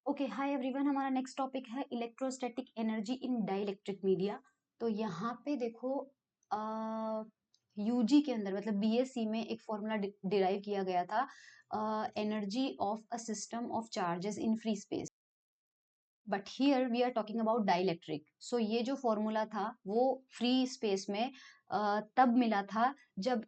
Okay, hi everyone. हमारा next topic है electrostatic energy in dielectric media. तो यहाँ पे देखो, यूजी के अंदर मतलब बीएससी में एक फॉर्मूला डिराइव किया गया था, energy of a system of charges in free space. But here we are talking about dielectric. So ये जो फॉर्मूला था वो फ्री स्पेस में तब मिला था जब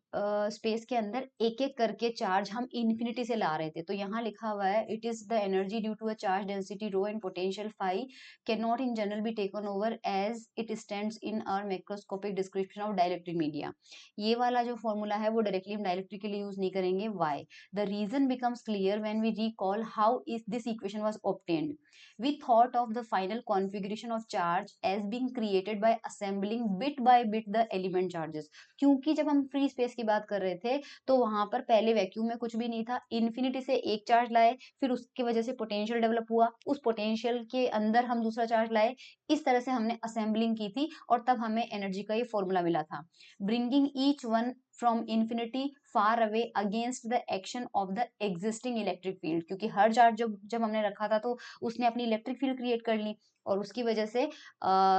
स्पेस के अंदर एक एक करके चार्ज हम इन्फिनिटी से ला रहे थे। तो यहाँ लिखा हुआ है, it is the energy due to a charge density rho and potential phi can not in general be taken over as it stands in our macroscopic description of dielectric media. ये वाला जो फॉर्मूला है वो directly हम dielectric के लिए use नहीं करेंगे। Why? The reason becomes clear when we recall how is this equation was obtained. We thought of the final configuration of charge as being created by assembling bit by bit the element charges. क्योंकि जब हम free space की बात कर रहे थे तो वहां पर पहले वैक्यूम में कुछ भी नहीं था, इन्फिनिटी से एक चार्ज लाए, फिर उसकी वजह से पोटेंशियल डेवलप हुआ, उस पोटेंशियल के अंदर हम दूसरा चार्ज लाए, इस तरह से हमने असेंबलिंग की थी और तब हमें एनर्जी का ये फॉर्मूला मिला था। Bringing each one from infinity far away against the action of the existing electric field, क्योंकि हर चार्ज जब हमने रखा था तो उसने अपनी इलेक्ट्रिक फील्ड क्रिएट कर ली और उसकी वजह से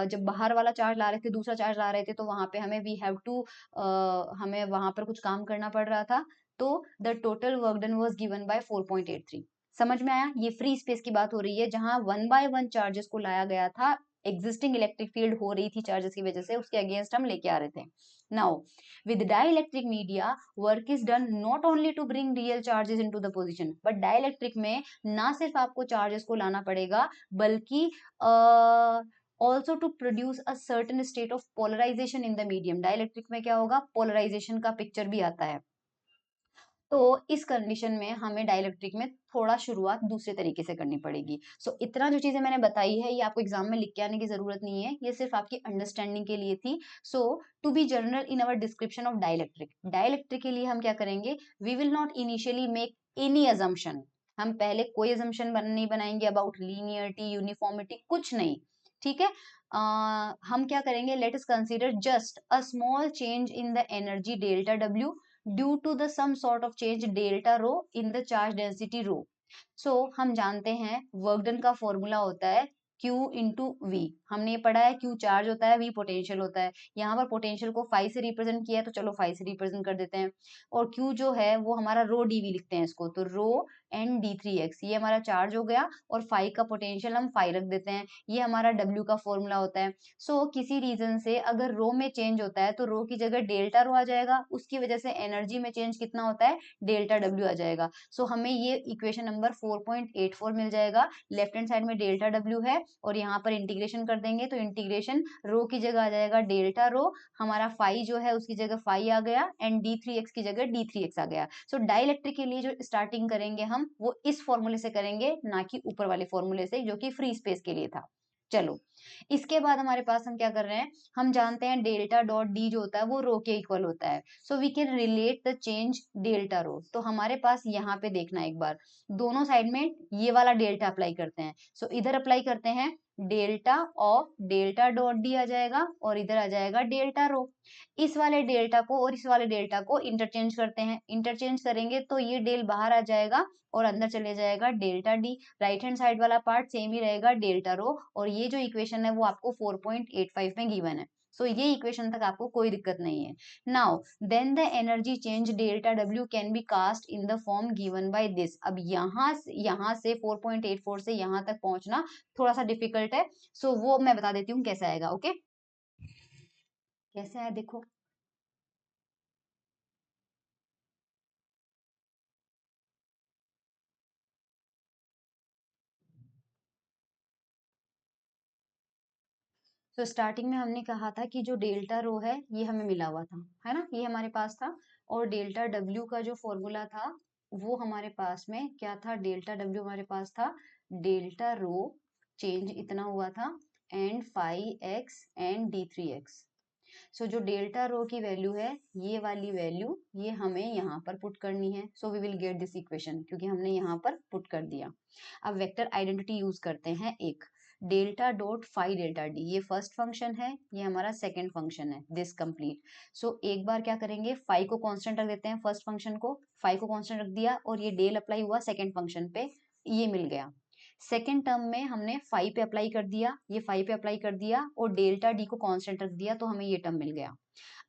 जब बाहर वाला चार्ज ला रहे थे, दूसरा चार्ज ला रहे थे, तो वहां पे हमें वी हैव टू हमें वहां पर कुछ काम करना पड़ रहा था। तो the total work done was given by 4.83। समझ में आया? ये फ्री स्पेस की बात हो रही है जहां वन बाय वन चार्जेस को लाया गया था, एग्जिस्टिंग इलेक्ट्रिक फील्ड हो रही थी चार्जेस की वजह से, उसके अगेंस्ट हम लेके आ रहे थे। Now with dielectric media, work is done not only to bring real charges into the position, but dielectric में ना सिर्फ आपको चार्जेस को लाना पड़ेगा बल्कि also to produce a certain state of polarisation in the medium. Dielectric में क्या होगा? पोलराइजेशन का पिक्चर भी आता है। तो इस कंडीशन में हमें डाइलेक्ट्रिक में थोड़ा शुरुआत दूसरे तरीके से करनी पड़ेगी। इतना जो चीजें मैंने बताई है ये आपको एग्जाम में लिख के आने की जरूरत नहीं है, ये सिर्फ आपकी अंडरस्टैंडिंग के लिए थी। To be general in our description of dielectric, dielectric के लिए हम क्या करेंगे? We will not initially make any assumption. हम पहले कोई अजम्पशन नहीं बनाएंगे अबाउट लीनियरिटी, यूनिफॉर्मिटी, कुछ नहीं। ठीक है? हम क्या करेंगे? Let us consider just a small change in the energy delta W due to the some sort of change delta rho in the charge density rho. हम जानते हैं वर्क डन का फॉर्मूला होता है Q इंटू वी। हमने ये पढ़ा है, Q चार्ज होता है, V पोटेंशियल होता है। यहाँ पर पोटेंशियल को फाई से रिप्रेजेंट किया है तो चलो फाई से रिप्रेजेंट कर देते हैं। और Q जो है वो हमारा रो डीवी लिखते हैं इसको, तो रो एन D3x ये हमारा चार्ज हो गया और फाई का पोटेंशियल हम फाई रख देते हैं। ये हमारा W का फॉर्मूला होता है। किसी रीजन से अगर रो में चेंज होता है तो रो की जगह डेल्टा रो आ जाएगा, उसकी वजह से एनर्जी में चेंज कितना होता है? डेल्टा डब्ल्यू आ जाएगा। हमें ये इक्वेशन नंबर 4.84 मिल जाएगा। लेफ्ट हैंड साइड में डेल्टा डब्ल्यू है और यहाँ पर इंटीग्रेशन कर देंगे तो इंटीग्रेशन रो की जगह आ जाएगा डेल्टा रो, हमारा फाई जो है उसकी जगह फाई आ गया एंड D3x की जगह D3x आ गया। डाइलेक्ट्रिक के लिए जो स्टार्टिंग करेंगे हम वो इस फॉर्मूले से करेंगे, ना कि ऊपर वाले फॉर्मूले से जो कि फ्री स्पेस के लिए था। चलो, इसके बाद हमारे पास हम क्या कर रहे हैं? हम जानते हैं डेल्टा डॉट डी जो होता है वो रो के इक्वल होता है। We can relate the change delta rho. तो हमारे पास यहाँ पे देखना एक बार, दोनों साइड में ये वाला डेल्टा अप्लाई करते हैं। इधर अप्लाई करते हैं delta of delta dot D आ जाएगा और इधर आ जाएगा डेल्टा रो। इस वाले डेल्टा को और इस वाले डेल्टा को इंटरचेंज करते हैं, इंटरचेंज करेंगे तो ये डेल बाहर आ जाएगा और अंदर चले जाएगा delta D. Right hand side वाला पार्ट सेम ही रहेगा डेल्टा रो, और ये जो इक्वेशन है वो आपको 4.85 में गिवन है। ये इक्वेशन तक आपको कोई दिक्कत नहीं है। Now then the energy change delta W can be cast in the form given by this. अब यहाँ से 4.84 से यहाँ तक पहुंचना थोड़ा सा डिफिकल्ट है, वो मैं बता देती हूँ कैसे आएगा। ओके, कैसे आया देखो। स्टार्टिंग में हमने कहा था कि जो डेल्टा रो है ये हमें मिला हुआ था, है ना, ये हमारे पास था। और डेल्टा डब्ल्यू का जो फॉर्मूला था वो हमारे पास में क्या था? डेल्टा डब्ल्यू हमारे पास था डेल्टा रो चेंज इतना हुआ था and phi x and D3x। जो डेल्टा रो की वैल्यू है ये वाली वैल्यू ये हमें यहाँ पर पुट करनी है। We will get this equation क्योंकि हमने यहाँ पर पुट कर दिया। अब वेक्टर आइडेंटिटी यूज करते हैं, एक delta dot phi delta D, ये फर्स्ट फंक्शन है, ये हमारा सेकंड फंक्शन है, दिस कंप्लीट। एक बार क्या करेंगे, फाई को कांस्टेंट रख देते हैं, फर्स्ट फंक्शन को फाई को कांस्टेंट रख दिया और ये डेल अप्लाई हुआ सेकंड फंक्शन पे, ये मिल गया। सेकेंड टर्म में हमने फाई पे अप्लाई कर दिया, ये फाई पे अप्लाई कर दिया और डेल्टा डी को कांस्टेंट रख दिया, तो हमें ये टर्म मिल गया।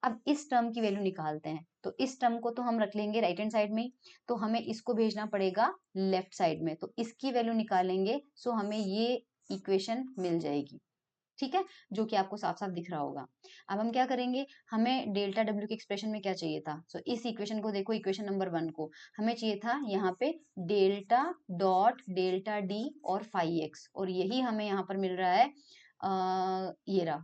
अब इस टर्म की वैल्यू निकालते हैं, तो इस टर्म को तो हम रख लेंगे राइट हैंड साइड में, तो हमें इसको भेजना पड़ेगा लेफ्ट साइड में, तो इसकी वैल्यू निकालेंगे, सो हमें ये इक्वेशन मिल जाएगी। ठीक है, जो कि आपको साफ साफ दिख रहा होगा। अब हम क्या करेंगे, हमें डेल्टा डब्ल्यू के एक्सप्रेशन में क्या चाहिए था, सो इस इक्वेशन को देखो, इक्वेशन नंबर 1 को हमें चाहिए था यहाँ पे डेल्टा डॉट डेल्टा डी और फाई एक्स, और यही हमें यहाँ पर मिल रहा है, ये रहा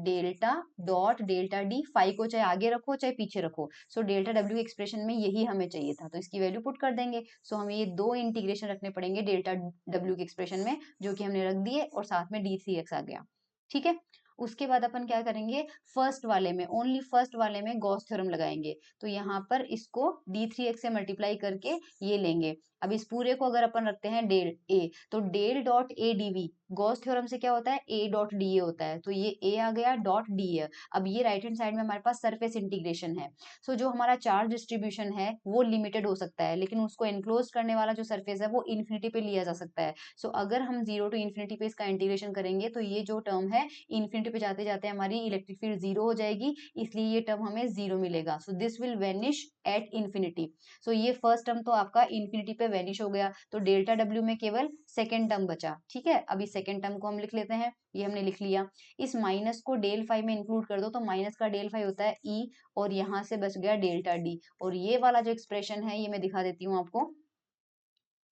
delta dot delta D, phi को चाहे आगे रखो चाहे पीछे रखो, सो डेल्टा डब्ल्यू एक्सप्रेशन में यही हमें चाहिए था, तो इसकी वैल्यू पुट कर देंगे। सो हमें ये दो इंटीग्रेशन रखने पड़ेंगे डेल्टा डब्ल्यू के एक्सप्रेशन में, जो कि हमने रख दिए, और साथ में d3x आ गया। ठीक है, उसके बाद अपन क्या करेंगे, फर्स्ट वाले में, ओनली फर्स्ट वाले में गॉस थ्योरम लगाएंगे, तो यहाँ पर इसको d3x से मल्टीप्लाई करके ये लेंगे। अब इस पूरे को अगर अपन रखते हैं डेल ए, तो del dot A dV, Gauss theorem से क्या होता है, ए डॉट डी ए होता है, तो ये ए आ गया डॉट डी ए। अब ये राइट हैंड साइड में हमारे पास सरफेस इंटीग्रेशन है, सो जो हमारा चार्ज डिस्ट्रीब्यूशन है वो लिमिटेड हो सकता है, लेकिन उसको एनक्लोज करने वाला जो सरफेस है वो इन्फिनिटी पे लिया जा सकता है। सो अगर हम 0 टू इन्फिनिटी पे इसका इंटीग्रेशन करेंगे, तो ये जो टर्म है इन्फिनिटी पे जाते जाते हमारी इलेक्ट्रिक फील्ड 0 हो जाएगी, इसलिए ये टर्म हमें 0 मिलेगा। So this will vanish at infinity. So ये फर्स्ट टर्म तो आपका इन्फिनिटी पे वेनिश हो गया, तो डेल्टा डब्ल्यू में केवल सेकेंड टर्म बचा। ठीक है, अभी सेकेंड टर्म को हम लिख लेते हैं, ये हमने लिख लिया। इस माइनस को डेल फाई में इंक्लूड कर दो, तो माइनस का डेल फाई होता है ई, और यहाँ से बच गया डेल्टा डी, और ये वाला जो एक्सप्रेशन है ये मैं दिखा देती हूँ आपको,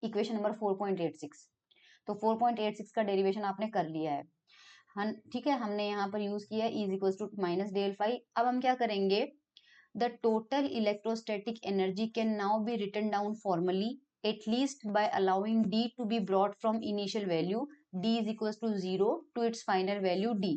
इक्वेशन नंबर 4.86। तो 4.86 का डेरिवेशन आपने कर लिया है, ठीक है, हमने यहाँ पर यूज किया is equal to minus del phi. अब हम क्या करेंगे, the total electrostatic energy can now be written down formally at least by allowing d to be brought from initial value d is equals to 0 to its final value d।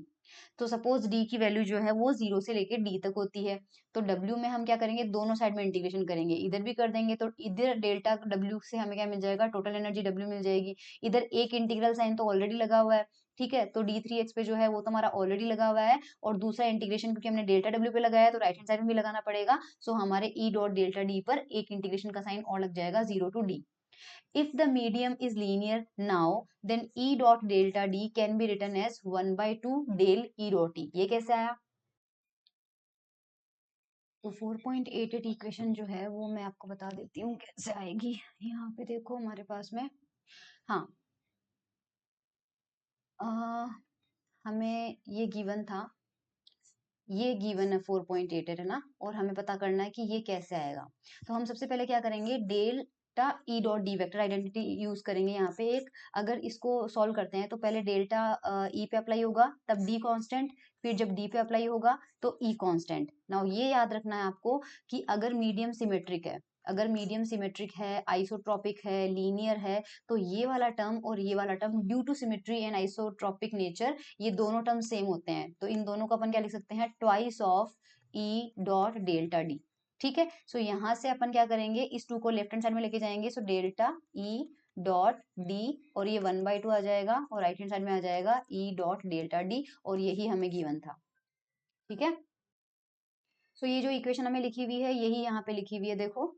तो suppose d की value जो है वो 0 से लेके d तक होती है, तो w में हम क्या करेंगे, दोनों साइड में इंटीग्रेशन करेंगे, इधर भी कर देंगे, तो इधर डेल्टा w से हमें क्या मिल जाएगा, टोटल एनर्जी w मिल जाएगी। इधर एक इंटीग्रल साइन तो ऑलरेडी लगा हुआ है, ठीक है, तो d3x पे जो है वो तो हमारा ऑलरेडी लगा हुआ है, और दूसरा इंटीग्रेशन क्योंकि हमने डेल्टा w पे लगाया है तो राइट हैंड साइड में भी लगाना पड़ेगा, सो हमारे e डॉट डेल्टा d पर एक इंटीग्रेशन का साइन और लग जाएगा 0 to d। If the medium is linear now, then E dot delta D can be written as 1 by 2 del E dot E। ये कैसे आया, तो 4.88 इक्वेशन जो है वो मैं आपको बता देती हूँ कैसे आएगी। यहाँ पे देखो हमारे पास में, हाँ, हमें ये गिवन था, ये गिवन है 4.88 है ना, और हमें पता करना है कि ये कैसे आएगा। तो हम सबसे पहले क्या करेंगे, delta E dot D vector identity use करेंगे यहाँ पे एक। अगर इसको सॉल्व करते हैं तो पहले डेल्टा ई पे अप्लाई होगा, तब डी कांस्टेंट, फिर जब डी पे अप्लाई होगा तो ई कांस्टेंट। नाउ ये याद रखना है आपको कि अगर मीडियम सिमेट्रिक है, अगर मीडियम सिमेट्रिक है, आइसोट्रॉपिक है, लीनियर है, तो ये वाला टर्म और ये वाला term due to symmetry and isotropic nature ये दोनों टर्म सेम होते हैं, तो इन दोनों को अपन क्या लिख सकते हैं, twice of E dot delta D. ठीक है, सो यहाँ से अपन क्या करेंगे, इस टू को लेफ्ट हैंड साइड में लेके जाएंगे, so delta E dot D, और ये 1/2 आ जाएगा, और राइट हैंड साइड में आ जाएगा ई डॉट डेल्टा डी, और यही हमें गिवन था। ठीक है, सो ये जो इक्वेशन हमें लिखी हुई है यही यहाँ पे लिखी हुई है, देखो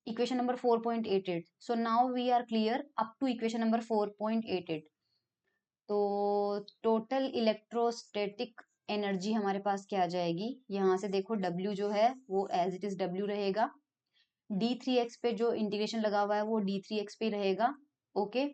equation number 4.88। So now we are clear up to equation number 4.88। तो टोटल इलेक्ट्रोस्टैटिक एनर्जी हमारे पास क्या आ जाएगी, यहाँ से देखो W जो है वो एज इट इज W रहेगा, d3x पे जो इंटीग्रेशन लगा हुआ है वो d3x पे रहेगा, ओके।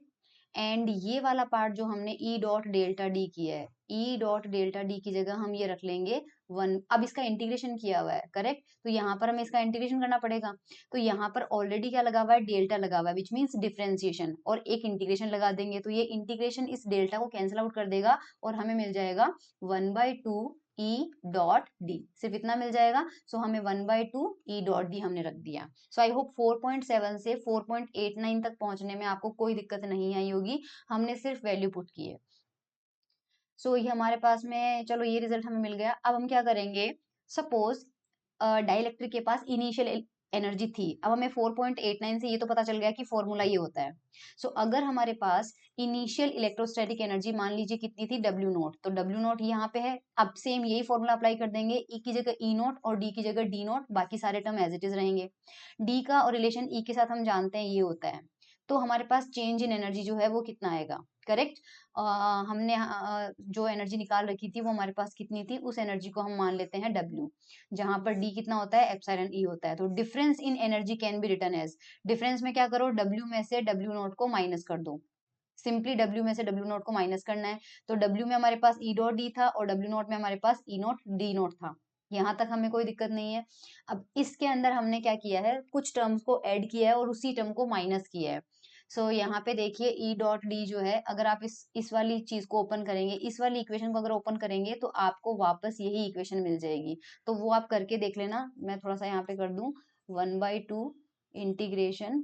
एंड ये वाला पार्ट जो हमने ई डॉट डेल्टा डी किया है, ई डॉट डेल्टा डी की जगह हम ये रख लेंगे 1। अब इसका इंटीग्रेशन किया हुआ है, करेक्ट, तो यहाँ पर हमें इसका इंटीग्रेशन करना पड़ेगा, तो यहाँ पर ऑलरेडी क्या लगा हुआ है, डेल्टा लगा हुआ है, विच मीन्स डिफरेंशिएशन, और एक इंटीग्रेशन लगा देंगे, तो ये इंटीग्रेशन इस डेल्टा को कैंसिल आउट कर देगा, और हमें मिल जाएगा 1/2 ई डॉट डी, सिर्फ इतना मिल जाएगा। सो हमें 1/2 ई डॉट डी हमने रख दिया। सो आई होप 4.7 से 4.89 तक पहुंचने में आपको कोई दिक्कत नहीं आई होगी, हमने सिर्फ वैल्यू पुट की है। सो ये हमारे पास में, चलो ये रिजल्ट हमें मिल गया। अब हम क्या करेंगे, सपोज डाइलेक्ट्रिक के पास इनिशियल एनर्जी थी, अब हमें 4.89 से ये तो पता चल गया कि फॉर्मूला ये होता है। सो अगर हमारे पास इनिशियल इलेक्ट्रोस्टैटिक एनर्जी मान लीजिए कितनी थी, W नोट, तो W नोट यहाँ पे है, अब सेम यही फॉर्मूला अप्लाई कर देंगे, E की जगह E नोट और D की जगह D नोट, बाकी सारे टर्म एज इट इज रहेंगे। D का और रिलेशन E के साथ हम जानते हैं ये होता है, तो हमारे पास चेंज इन एनर्जी जो है वो कितना आएगा, करेक्ट। हमने जो एनर्जी निकाल रखी थी वो हमारे पास कितनी थी, उस एनर्जी को हम मान लेते हैं W, जहां पर D कितना होता है, एप्सिलॉन E होता है। तो difference in energy can be written as, difference में क्या करो, W में से W नॉट को माइनस कर दो, सिंपली W में से W नॉट को माइनस करना है। तो W में हमारे पास E डॉट D था और W नॉट में हमारे पास E नॉट D नॉट था, यहाँ तक हमें कोई दिक्कत नहीं है। अब इसके अंदर हमने क्या किया है, कुछ टर्म्स को ऐड किया है और उसी टर्म को माइनस किया है। सो यहाँ पे देखिए E डॉट D जो है, अगर आप इस वाली चीज को ओपन करेंगे, इस वाली इक्वेशन को अगर ओपन करेंगे तो आपको वापस यही इक्वेशन मिल जाएगी। तो वो आप करके देख लेना, मैं थोड़ा सा यहाँ पे कर दूं 1/2 इंटीग्रेशन,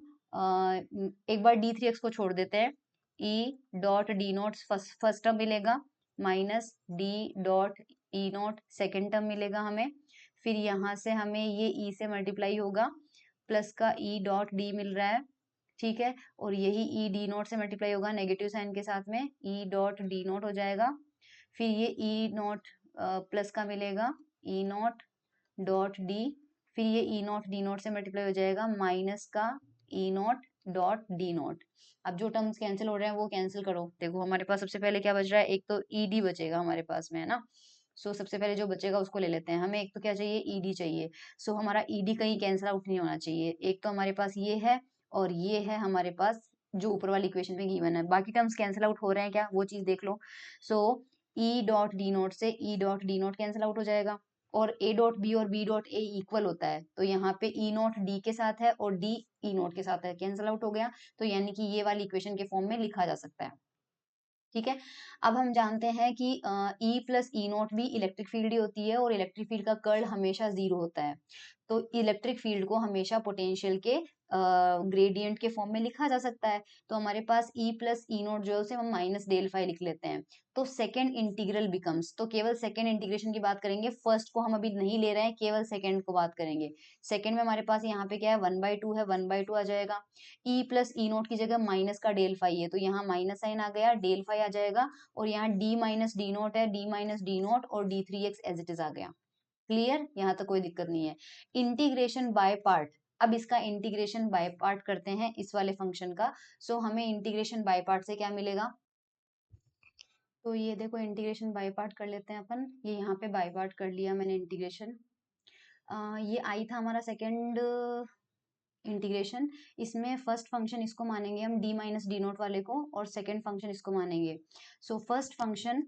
एक बार D3x को छोड़ देते हैं, E dot D naught first term मिलेगा, minus D dot E naught second term मिलेगा हमें, फिर यहाँ से हमें ये E से मल्टीप्लाई होगा, प्लस का E डॉट D मिल रहा है, ठीक है, और यही E D नॉट से मल्टीप्लाई होगा नेगेटिव साइन के साथ में, E डॉट D नॉट हो जाएगा, फिर ये E नॉट प्लस का मिलेगा, E नॉट डॉट D, फिर ये E नॉट D नॉट से मल्टीप्लाई हो जाएगा माइनस का E not dot D not. अब जो टर्म्स कैंसिल हो रहे हैं वो कैंसिल करो, देखो हमारे पास सबसे पहले क्या बच रहा है, एक तो ED बचेगा हमारे पास में, है ना। सो सबसे पहले जो बचेगा उसको ले लेते हैं, हमें एक तो क्या चाहिए, ED चाहिए। सो हमारा ED कहीं कैंसिल आउट नहीं होना चाहिए, एक तो हमारे पास ये है और ये है हमारे पास जो ऊपर वाली इक्वेशन में गिवन है, बाकी टर्म्स कैंसिल आउट हो रहे हैं क्या, वो चीज देख लो। सो E डॉट D नोट से E dot D note cancel out हो जाएगा, और A डॉट B और B डॉट A इक्वल होता है, तो यहाँ पे E नोट D के साथ है और D E नोट के साथ है, कैंसिल आउट हो गया, तो यानी कि ये वाली इक्वेशन के फॉर्म में लिखा जा सकता है, ठीक है। अब हम जानते हैं कि E प्लस ई नोट भी इलेक्ट्रिक फील्ड ही होती है और इलेक्ट्रिक फील्ड का कर्ल हमेशा जीरो होता है, तो इलेक्ट्रिक फील्ड को हमेशा पोटेंशियल के ग्रेडियंट के फॉर्म में लिखा जा सकता है। तो हमारे पास E प्लस ई नोट जो है उसे हम माइनस डेल फाई लिख लेते हैं, तो सेकेंड इंटीग्रल बिकम्स, तो केवल सेकेंड इंटीग्रेशन की बात करेंगे, फर्स्ट को हम अभी नहीं ले रहे हैं, केवल सेकेंड को बात करेंगे। सेकेंड में हमारे पास यहाँ पे क्या है, 1/2 है, 1/2 आ जाएगा, E प्लस ई नोट की जगह माइनस का डेल फाई है, तो यहाँ माइनस साइन आ गया, डेल फाई आ जाएगा, और यहाँ D माइनस डी नोट है, D माइनस डी नोट और D3x एज इट इज आ गया, क्लियर, यहाँ तक कोई दिक्कत नहीं है। इंटीग्रेशन बाय पार्ट, अब इसका इंटीग्रेशन बाय पार्ट करते हैं इस वाले फंक्शन का। सो हमें इंटीग्रेशन बाय पार्ट से क्या मिलेगा, तो ये देखो इंटीग्रेशन बाय पार्ट कर लेते हैं अपन, ये यहाँ पे बाय पार्ट कर लिया मैंने इंटीग्रेशन। ये आई था हमारा सेकेंड इंटीग्रेशन, इसमें फर्स्ट फंक्शन इसको मानेंगे हम D माइनस डी नोट वाले को, और सेकेंड फंक्शन इसको मानेंगे। So first function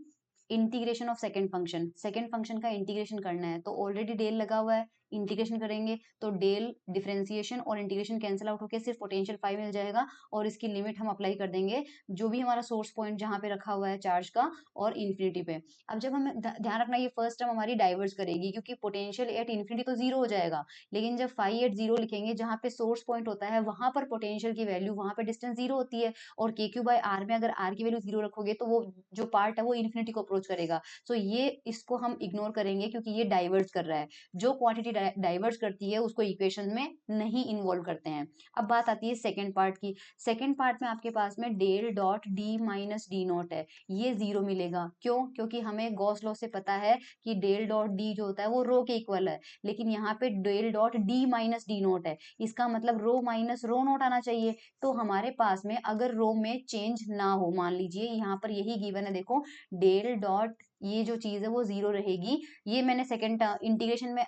integration of second function का इंटीग्रेशन करना है, तो ऑलरेडी डेल लगा हुआ है, इंटीग्रेशन करेंगे तो डेल डिफरेंशिएशन और इंटीग्रेशन कैंसिल आउट होकर सिर्फ पोटेंशियल फाई मिल जाएगा, और इसकी लिमिट हम अप्लाई कर देंगे जो भी हमारा सोर्स पॉइंट जहां पे रखा हुआ है चार्ज का, और इन्फिनिटी पे। अब जब हमें ध्यान रखना, ये फर्स्ट टर्म हमारी डाइवर्स करेगी, क्योंकि पोटेंशियल एट इन्फिनिटी तो जीरो हो जाएगा, लेकिन जब फाई एट जीरो लिखेंगे, जहां पे सोर्स पॉइंट होता है वहां पर पोटेंशियल की वैल्यू, वहां पे डिस्टेंस जीरो होती है, और के क्यू बाय आर में अगर आर की वैल्यू जीरो रखोगे तो वो जो पार्ट है वो इन्फिनिटी को अप्रोच करेगा। सो ये इसको हम इग्नोर करेंगे क्योंकि ये डाइवर्स कर रहा है, जो क्वांटिटी डाइवर्स करती है उसको इक्वेशन में नहीं इन्वॉल्व करते हैं। अब बात आती है सेकेंड पार्ट की, सेकेंड पार्ट में आपके पास में del dot D minus D nought है, ये जीरो मिलेगा, क्यों, क्योंकि हमें गॉस लॉ से पता है कि डेल डॉट डी जो होता है वो रो के इक्वल है, लेकिन यहाँ पे del dot D minus D nought है, इसका मतलब रो माइनस रो नॉट आना चाहिए। तो हमारे पास में अगर रो में चेंज ना हो, मान लीजिए यहाँ पर यही गिवन है, देखो डेल डॉट ये जो चीज है वो जीरो रहेगी, ये मैंने सेकंड इंटीग्रेशन में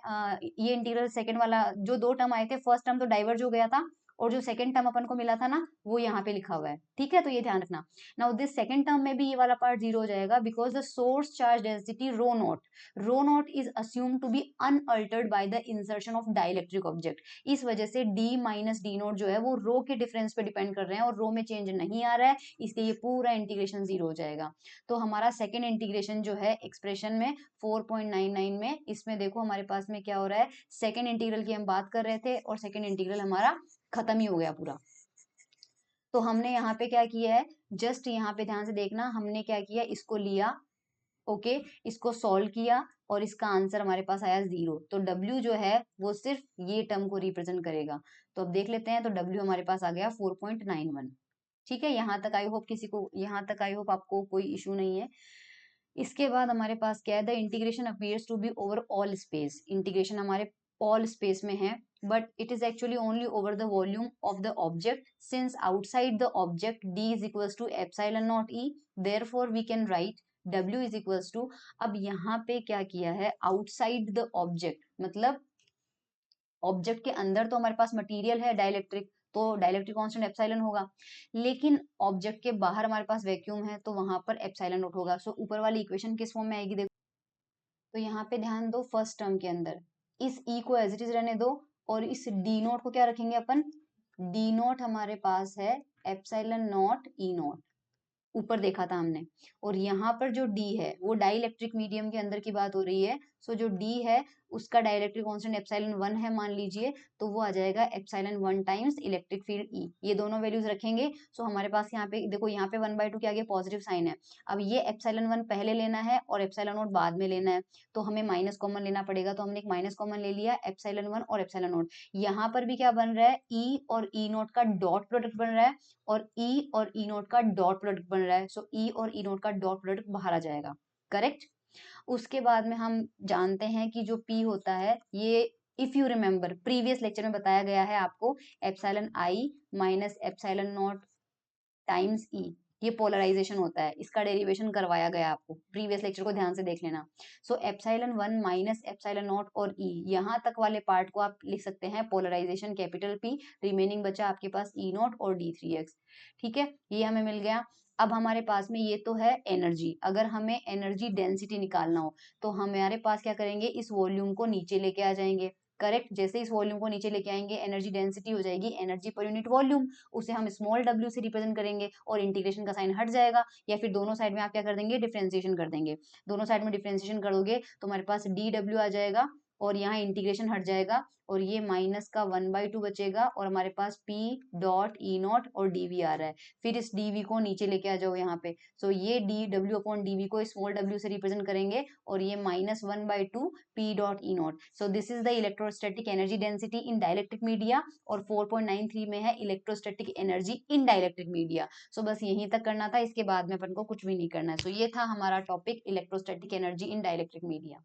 ये इंटीग्रल सेकंड वाला जो दो टर्म आए थे, फर्स्ट टर्म तो डाइवर्ज हो गया था, और जो सेकंड टर्म अपन को मिला था ना वो यहाँ पे लिखा हुआ है, ठीक है, तो ये ध्यान रखना। नाउ दिस सेकंड टर्म में भी ये वाला पार्ट जीरो हो जाएगा, because the source charge density rho nought is assume to be unaltered by the insertion of dielectric object, इस वजह से D माइनस डी नोट जो है वो रो के डिफरेंस पे डिपेंड कर रहे हैं और रो में चेंज नहीं आ रहा है, इसलिए ये पूरा इंटीग्रेशन जीरो हो जाएगा। तो हमारा सेकेंड इंटीग्रेशन जो है एक्सप्रेशन में 4.99 में, इसमें देखो हमारे पास में क्या हो रहा है, सेकेंड इंटीग्रल की हम बात कर रहे थे और सेकेंड इंटीग्रल हमारा खत्म ही हो गया पूरा। तो हमने यहाँ पे क्या किया है, जस्ट यहाँ पे ध्यान से देखना, हमने क्या किया, इसको लिया, ओके, इसको सॉल्व किया और इसका आंसर हमारे पास आया जीरो, तो W जो है वो सिर्फ ये टर्म को रिप्रेजेंट करेगा। तो अब देख लेते हैं, तो W हमारे पास आ गया 4.91, ठीक है, यहाँ तक आई होप किसी को, यहाँ तक आई होप आपको कोई इशू नहीं है। इसके बाद हमारे पास क्या है, the integration appears to be over all space, integration हमारे all space में है, but it is actually only over the volume of the object. Since outside the object d is equals to epsilon naught e, therefore we can write w is equals to, अब यहाँ पे क्या किया है, outside the object मतलब object के अंदर तो हमारे पास मटेरियल है डाइलेक्ट्रिक, तो डाइलेक्ट्रिक कांस्टेंट एप्सिलॉन होगा, लेकिन ऑब्जेक्ट के बाहर हमारे पास वैक्यूम है तो वहां पर एप्सिलॉन नॉट होगा। सो ऊपर वाली इक्वेशन किस फॉर्म में आएगी, देखो तो यहाँ पे ध्यान दो, फर्स्ट टर्म के अंदर इस ई को एज इट इज रहने दो, और इस डी नॉट को क्या रखेंगे अपन, डी नॉट हमारे पास है एप्सिलॉन नॉट ई नॉट, ऊपर देखा था हमने, और यहाँ पर जो D है वो डाइलेक्ट्रिक मीडियम के अंदर की बात हो रही है। सो जो D है उसका डाइलेक्ट्रिक कांस्टेंट एप्सिलॉन 1 है मान लीजिए, तो वो आ जाएगा epsilon 1 times electric field E, ये दोनों वैल्यूज रखेंगे। सो हमारे पास यहाँ पे देखो, यहाँ पे 1/2 के आगे पॉजिटिव साइन है, अब ये एप्सिलॉन 1 पहले लेना है और एप्सिलॉन नॉट बाद में लेना है, तो हमें माइनस कॉमन लेना पड़ेगा, तो हमने एक माइनस कॉमन ले लिया, एप्सिलॉन 1 और एप्सिलॉन नॉट। यहाँ पर भी क्या बन रहा है, E और E नॉट का डॉट प्रोडक्ट बन रहा है, और E और E नोट का डॉट प्रोडक्ट बन रहा है। सो E और E नोट का डॉट प्रोडक्ट बाहर आ जाएगा, करेक्ट। उसके बाद में हम जानते हैं कि जो P होता है ये, if you remember previous lecture में बताया गया है आपको, epsilon i minus epsilon not times ई, ये पोलराइजेशन होता है, इसका डेरिवेशन करवाया गया आपको, प्रीवियस लेक्चर को ध्यान से देख लेना। सो एप्सिलॉन 1 माइनस एप्सिलॉन नॉट और ई, यहाँ तक वाले पार्ट को आप लिख सकते हैं पोलराइजेशन कैपिटल पी, रिमेनिंग बचा आपके पास ई नॉट और d3x, ठीक है, ये हमें मिल गया। अब हमारे पास में ये तो है एनर्जी, अगर हमें एनर्जी डेंसिटी निकालना हो तो हमारे पास क्या करेंगे, इस वॉल्यूम को नीचे लेके आ जाएंगे, करेक्ट। जैसे इस वॉल्यूम को नीचे लेके आएंगे एनर्जी डेंसिटी हो जाएगी एनर्जी पर यूनिट वॉल्यूम, उसे हम स्मॉल w से रिप्रेजेंट करेंगे और इंटीग्रेशन का साइन हट जाएगा, या फिर दोनों साइड में आप क्या कर देंगे, डिफरेंशिएशन कर देंगे, दोनों साइड में डिफरेंशिएशन करोगे तो हमारे पास dw आ जाएगा, और यहाँ इंटीग्रेशन हट जाएगा, और ये माइनस का 1/2 बचेगा, और हमारे पास p डॉट ई नॉट और dv आ रहा है, फिर इस dv को नीचे लेके आ जाओ यहाँ पे। सो ये dw अपॉन dv को स्मॉल w से रिप्रेजेंट करेंगे, और ये -1/2 p dot E naught. So this is the electrostatic energy density in dielectric media, और 4.93 में है electrostatic energy in dielectric media. So बस यहीं तक करना था, इसके बाद में अपन को कुछ भी नहीं करना है। सो ये था हमारा topic, electrostatic energy in dielectric media.